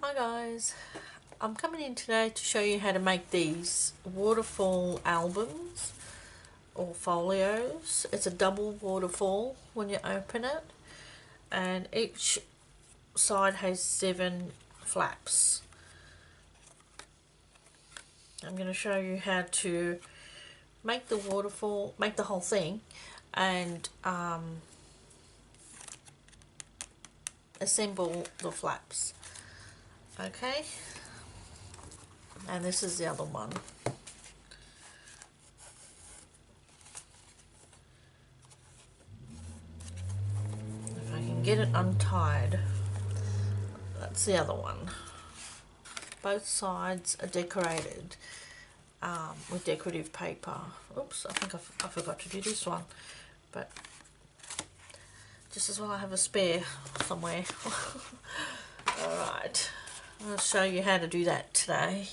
Hi guys, I'm coming in today to show you how to make these waterfall albums or folios. It's a double waterfall when you open it, and each side has 7 flaps. I'm going to show you how to make the waterfall, make the whole thing, and assemble the flaps. Okay, and this is the other one. If I can get it untied, that's the other one. Both sides are decorated with decorative paper. Oops, I think I forgot to do this one, but just as well I have a spare somewhere. Alright, I'll show you how to do that today.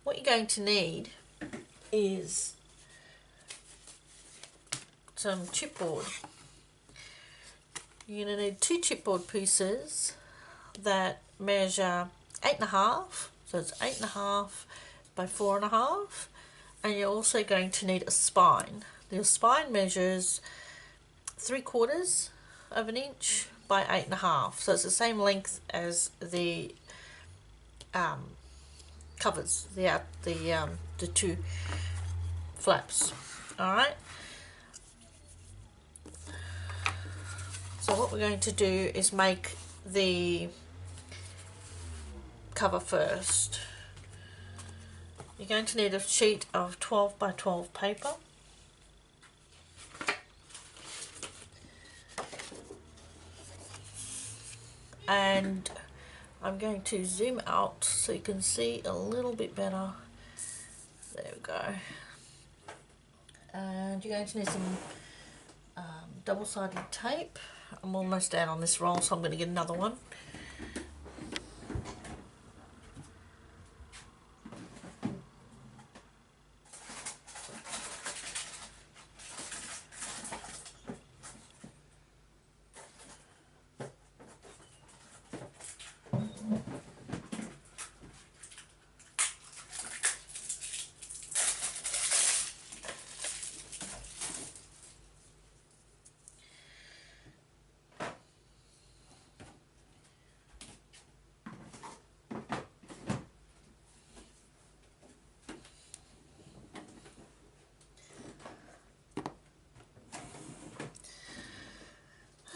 What you're going to need is some chipboard. You're going to need 2 chipboard pieces that measure 8.5, so it's 8.5 by 4.5, and you're also going to need a spine. The spine measures 3/4 of an inch by 8.5, so it's the same length as the covers, the 2 flaps. All right. So what we're going to do is make the cover first. You're going to need a sheet of 12 by 12 paper. And I'm going to zoom out so you can see a little bit better. There we go. And you're going to need some double-sided tape. I'm almost out on this roll, so I'm going to get another one.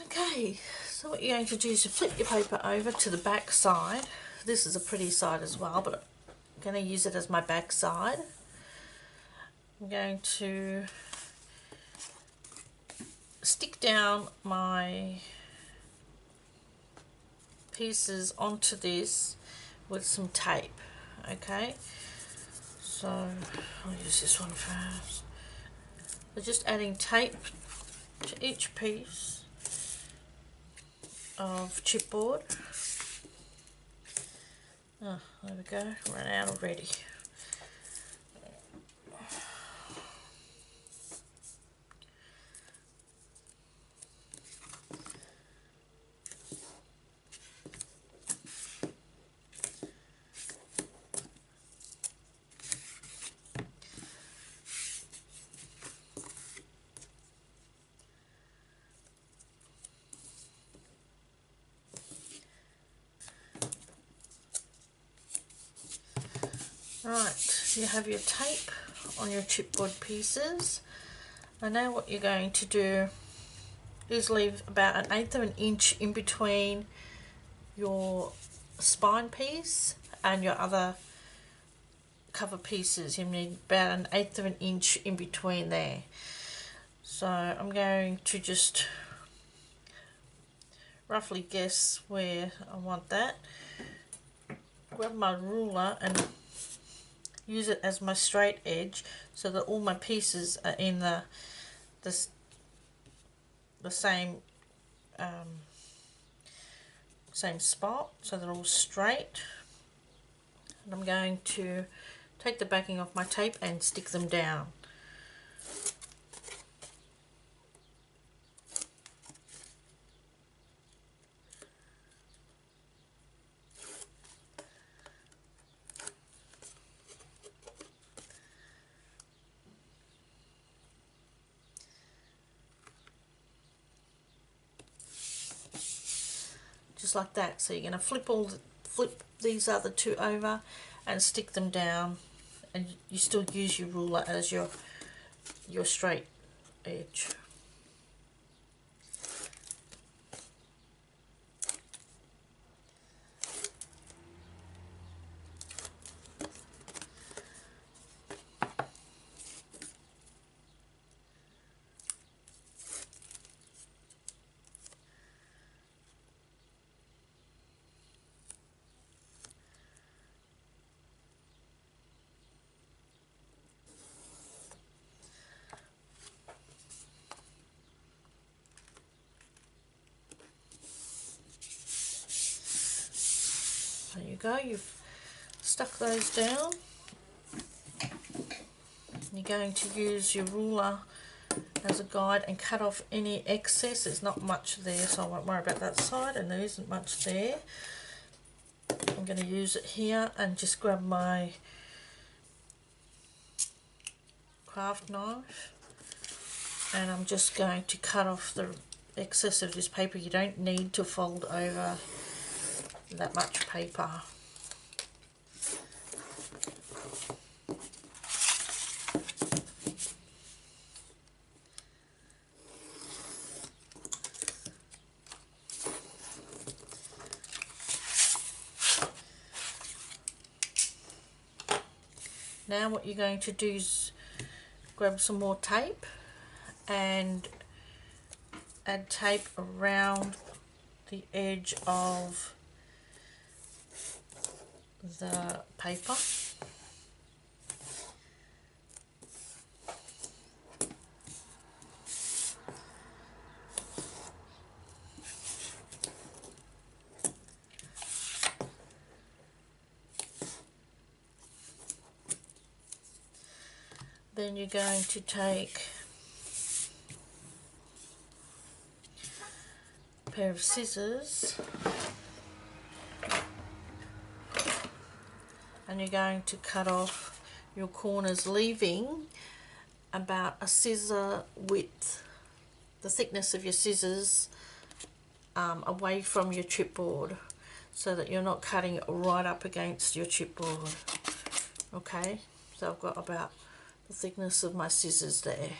Okay, so what you're going to do is to flip your paper over to the back side. This is a pretty side as well, but I'm going to use it as my back side. I'm going to stick down my pieces onto this with some tape. Okay, so I'll use this one first. We're just adding tape to each piece of chipboard. Oh, there we go, ran out already. Right, you have your tape on your chipboard pieces, and now what you're going to do is leave about 1/8 of an inch in between your spine piece and your other cover pieces. You need about 1/8 of an inch in between there. So I'm going to just roughly guess where I want that. Grab my ruler and use it as my straight edge so that all my pieces are in the same same spot, so they're all straight. And I'm going to take the backing off my tape and stick them down. just like that. So you're going to flip these other two over and stick them down, and you still use your ruler as your straight edge. There you go, you've stuck those down. You're going to use your ruler as a guide and cut off any excess. There's not much there, so I won't worry about that side, and there isn't much there. I'm going to use it here and just grab my craft knife, and I'm just going to cut off the excess of this paper. You don't need to fold over that much paper. Now what you're going to do is grab some more tape and add tape around the edge of the paper. Then you're going to take a pair of scissors and you're going to cut off your corners, leaving about a scissor width, the thickness of your scissors, away from your chipboard, so that you're not cutting right up against your chipboard. Okay, so I've got about the thickness of my scissors there.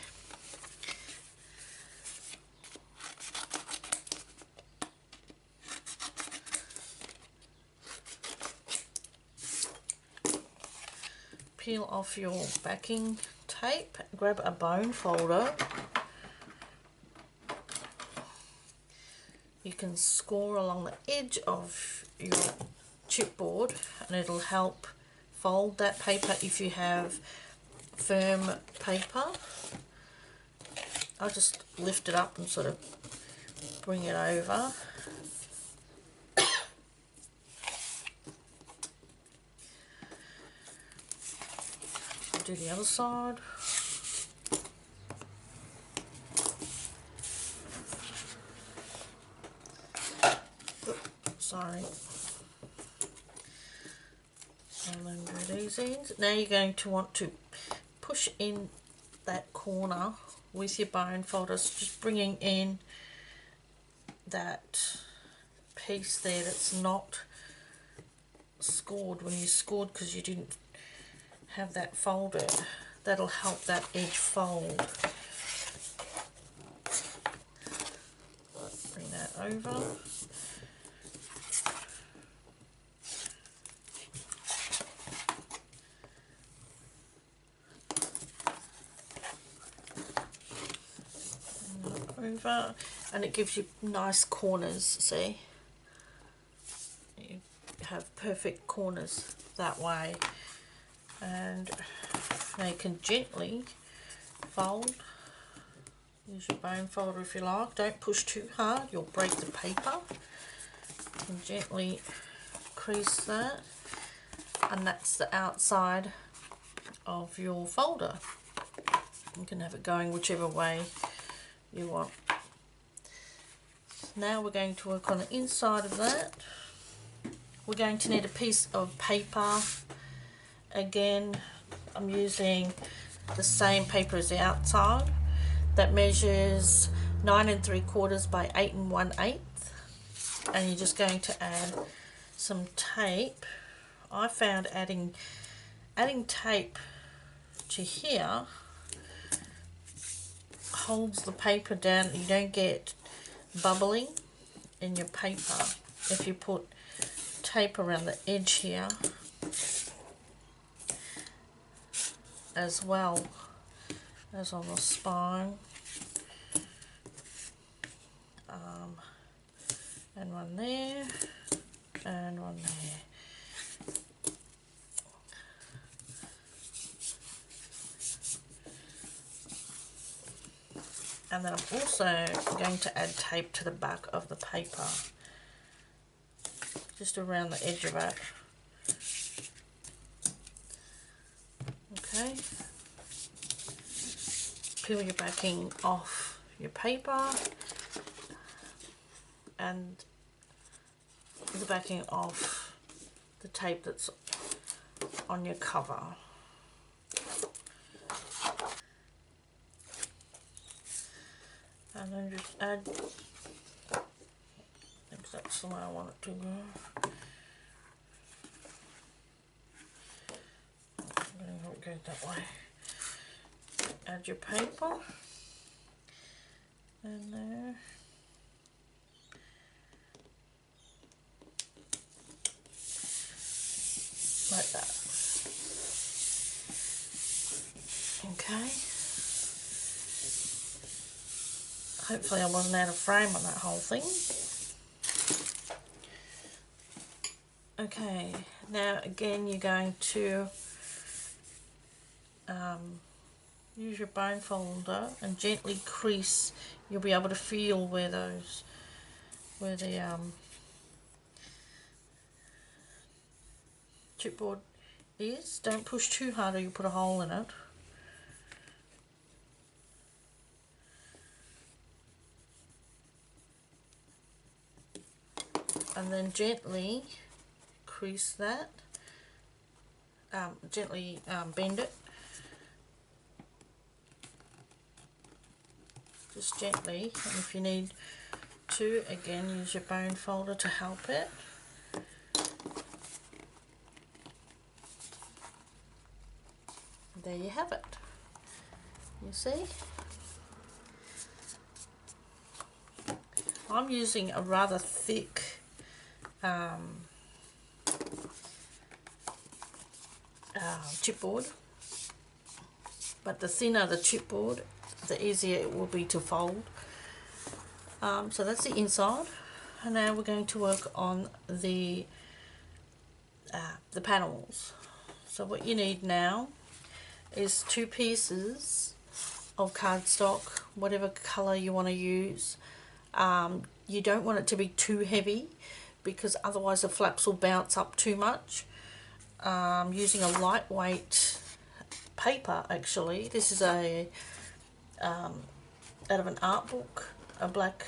Peel off your backing tape, grab a bone folder. You can score along the edge of your chipboard and it'll help fold that paper if you have firm paper. I'll just lift it up and sort of bring it over. Do the other side. Sorry. And then do these ends. Now you're going to want to push in that corner with your bone folders, just bringing in that piece there that's not scored when you scored because you didn't have that folded. That'll help that edge fold. Bring that over. Over, and it gives you nice corners. See, you have perfect corners that way, and now you can gently fold. Use your bone folder if you like. Don't push too hard, you'll break the paper. And gently crease that, and that's the outside of your folder. You can have it going whichever way you want. Now we're going to work on the inside of that. We're going to need a piece of paper. Again, I'm using the same paper as the outside. That measures 9 3/4 by 8 1/8. and you're just going to add some tape. I found adding tape to here holds the paper down. You don't get bubbling in your paper if you put tape around the edge here as well as on the spine, and one there and one there. And then I'm also going to add tape to the back of the paper, just around the edge of it. Okay. Peel your backing off your paper and the backing off the tape that's on your cover. And then just add, I think that's the way I want it to go. I'm going to go that way. Add your paper in there. Like that. Okay. Hopefully I wasn't out of frame on that whole thing. Okay, now again you're going to use your bone folder and gently crease. You'll be able to feel where the chipboard is. Don't push too hard or you'll put a hole in it. And then gently crease that, gently bend it, just gently, and if you need to, again use your bone folder to help it. There you have it, you see. I'm using a rather thick chipboard, but the thinner the chipboard, the easier it will be to fold. So that's the inside, and now we're going to work on the panels. So what you need now is 2 pieces of cardstock, whatever colour you want to use. You don't want it to be too heavy because otherwise the flaps will bounce up too much. Using a lightweight paper, actually. This is a out of an art book, a black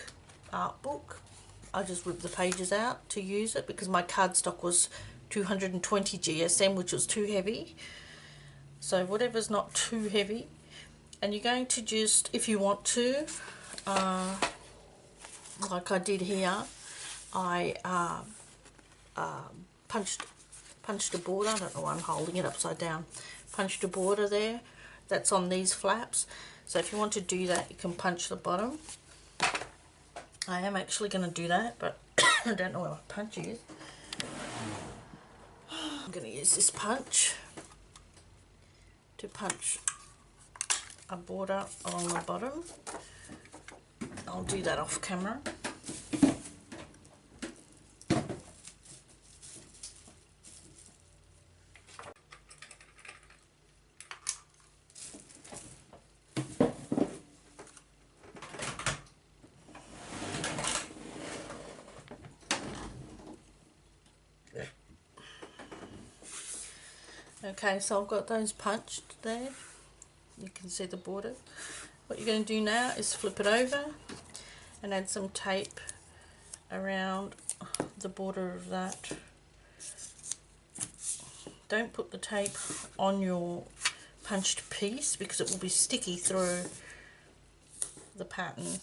art book. I just ripped the pages out to use it because my cardstock was 220 GSM, which was too heavy. So whatever's not too heavy, and you're going to just, if you want to, like I did here, I punched a border. I don't know why I'm holding it upside down. Punched a border there that's on these flaps. So if you want to do that, you can punch the bottom. I am actually going to do that, but I don't know where my punch is. I'm going to use this punch to punch a border along the bottom. I'll do that off camera. Okay, so I've got those punched there. You can see the border. What you're going to do now is flip it over and add some tape around the border of that. Don't put the tape on your punched piece because it will be sticky through the pattern.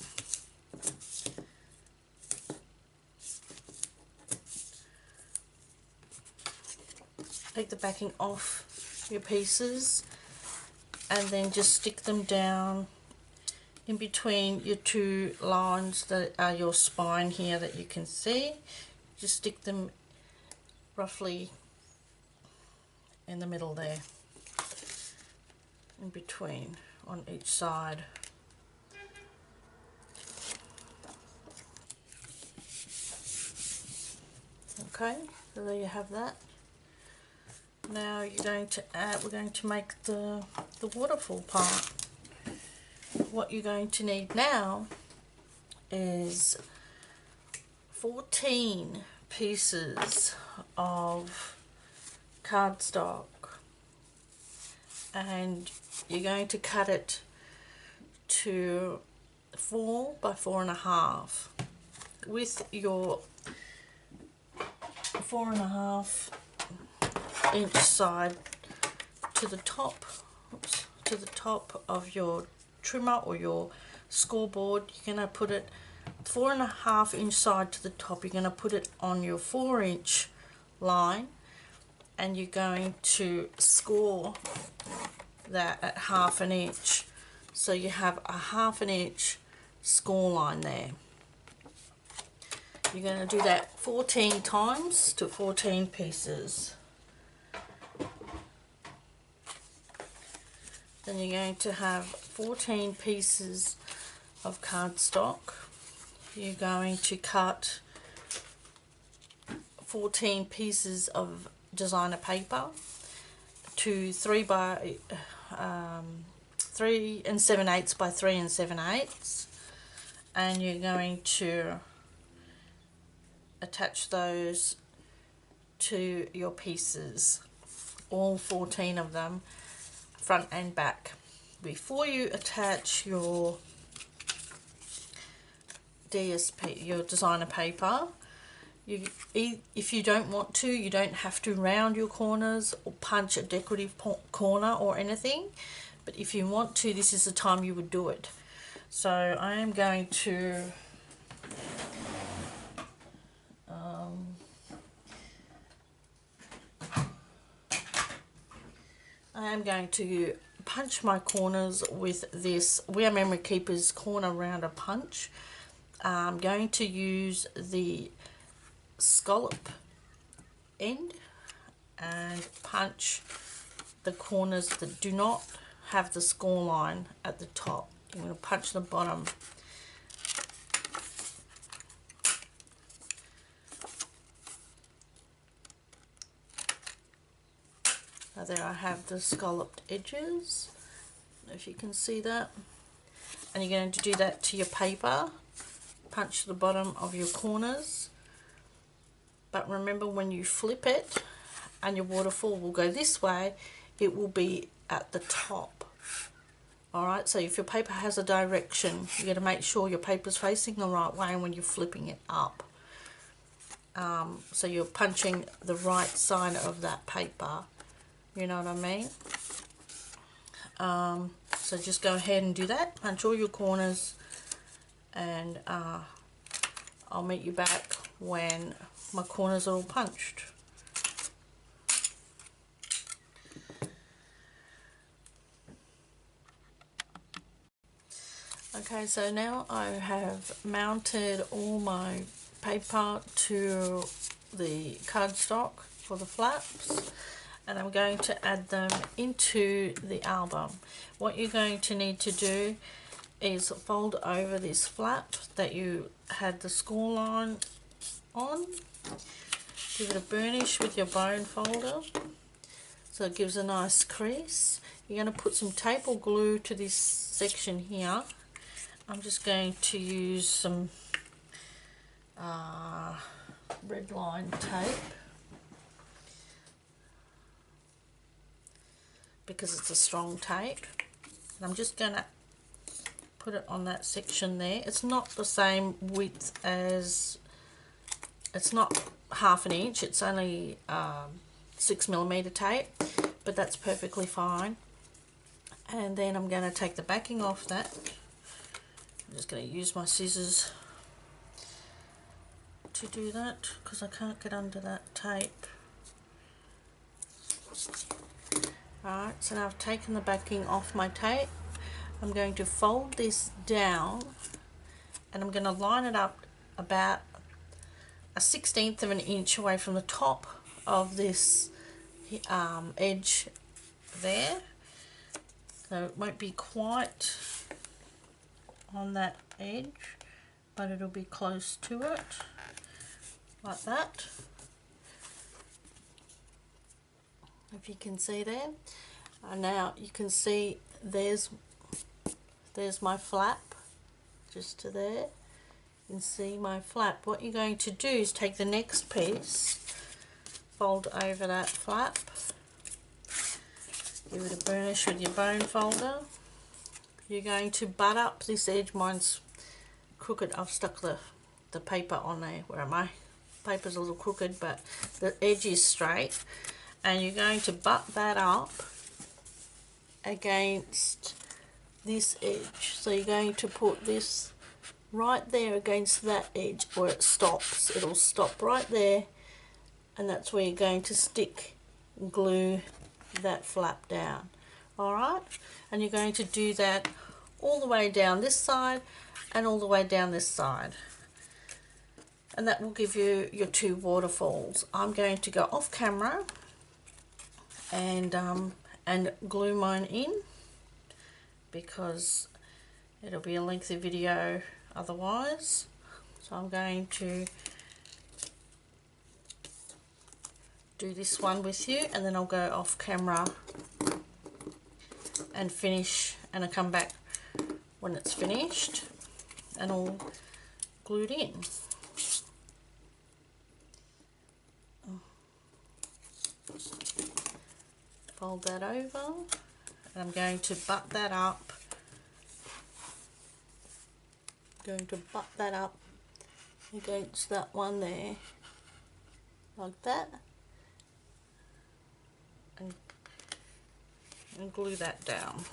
take the backing off your pieces and then just stick them down in between your two lines that are your spine here that you can see. Just stick them roughly in the middle there, in between on each side. Okay, so there you have that. Now we're going to make the waterfall part. What you're going to need now is 14 pieces of cardstock, and you're going to cut it to 4 by 4.5 with your 4.5 inch side to the top, to the top of your trimmer or your scoreboard. You're going to put it 4.5 inch side to the top. You're going to put it on your 4-inch line, and you're going to score that at 1/2 inch, so you have a 1/2 inch score line there. You're going to do that 14 times to 14 pieces. Then you're going to have 14 pieces of cardstock. You're going to cut 14 pieces of designer paper to 3 7/8 by 3 7/8, and you're going to attach those to your pieces, all 14 of them, front and back. Before you attach your DSP, your designer paper, if you don't want to, you don't have to round your corners or punch a decorative corner or anything, but if you want to, this is the time you would do it. So I am going to punch my corners with this We Are Memory Keepers corner rounder punch. I'm going to use the scallop end and punch the corners that do not have the score line at the top. I'm going to punch the bottom. Now there I have the scalloped edges, if you can see that. And you're going to do that to your paper. Punch the bottom of your corners. But remember, when you flip it and your waterfall will go this way, it will be at the top. Alright, so if your paper has a direction, you got to make sure your paper's facing the right way when you're flipping it up. So you're punching the right side of that paper. You know what I mean? So just go ahead and do that. Punch all your corners, and I'll meet you back when my corners are all punched. Okay, so now I have mounted all my paper to the cardstock for the flaps, and I'm going to add them into the album. What you're going to need to do is fold over this flap that you had the score line on. Give it a burnish with your bone folder so it gives a nice crease. You're going to put some tape or glue to this section here. I'm just going to use some red line tape because it's a strong tape. And I'm just going to put it on that section there. It's not the same width as, it's not 1/2 inch, it's only 6mm tape, but that's perfectly fine. And then I'm going to take the backing off that. I'm just going to use my scissors to do that because I can't get under that tape. Alright, so now I've taken the backing off my tape. I'm going to fold this down and I'm going to line it up about a 1/16 of an inch away from the top of this edge there. So it won't be quite on that edge, but it'll be close to it, like that. If you can see there. Now you can see there's my flap, just to there. You can see my flap. What you're going to do is take the next piece, fold over that flap, give it a burnish with your bone folder. You're going to butt up this edge. Mine's crooked. I've stuck the paper on there. Where am I? Paper's a little crooked, but the edge is straight. And you're going to butt that up against this edge. So you're going to put this right there against that edge where it stops. It'll stop right there, and that's where you're going to stick and glue that flap down. Alright, and you're going to do that all the way down this side and all the way down this side, and that will give you your two waterfalls. I'm going to go off camera and glue mine in, because it'll be a lengthy video otherwise. So I'm going to do this one with you, and then I'll go off camera and finish, and I'll come back when it's finished and all glued in. Fold that over, and I'm going to butt that up. Going to butt that up against that one there, like that, and glue that down.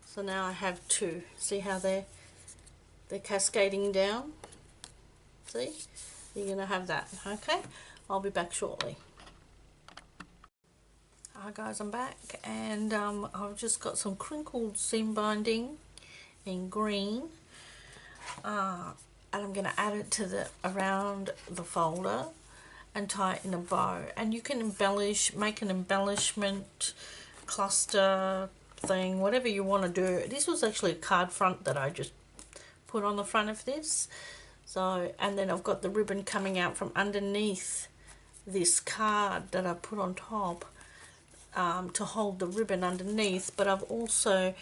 So now I have two. See how they're cascading down? See? You're going to have that. Okay, I'll be back shortly. Hi guys, I'm back, and I've just got some crinkled seam binding in green, and I'm going to add it to around the folder and tie it in a bow. And you can embellish, make an embellishment cluster thing, whatever you want to do. This was actually a card front that I just put on the front of this. So, and then I've got the ribbon coming out from underneath this card that I put on top to hold the ribbon underneath, but I've also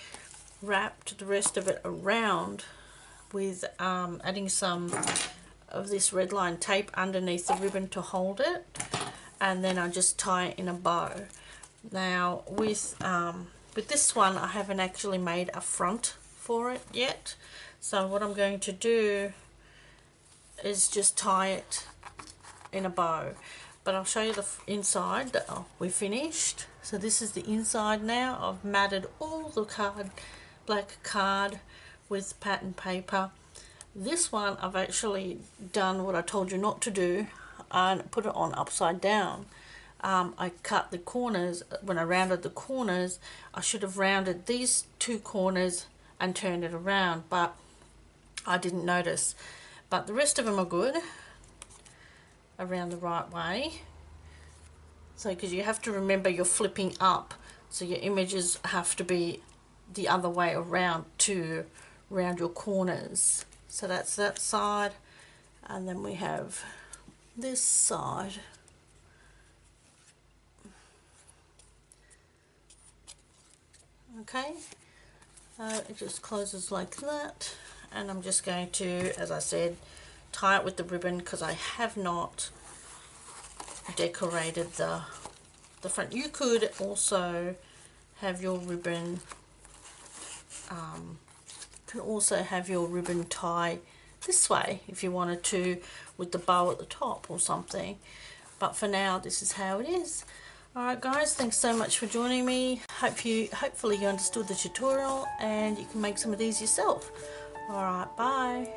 wrapped the rest of it around with adding some of this red line tape underneath the ribbon to hold it, and then I just tie it in a bow. Now with this one, I haven't actually made a front for it yet, so what I'm going to do is just tie it in a bow. But I'll show you the inside that we finished. So this is the inside now. I've matted all the black card with pattern paper. This one I've actually done what I told you not to do and put it on upside down. I cut the corners. When I rounded the corners, I should have rounded these two corners and turned it around, but I didn't notice. But the rest of them are good, around the right way. So because you have to remember you're flipping up, so your images have to be the other way around to round your corners. So that's that side, and then we have this side. Okay, it just closes like that, and I'm just going to, as I said, tie it with the ribbon because I have not decorated the front. You could also have your ribbon tie this way if you wanted to, with the bow at the top or something, but for now this is how it is. Alright guys, thanks so much for joining me. Hopefully you understood the tutorial and you can make some of these yourself. Alright, bye.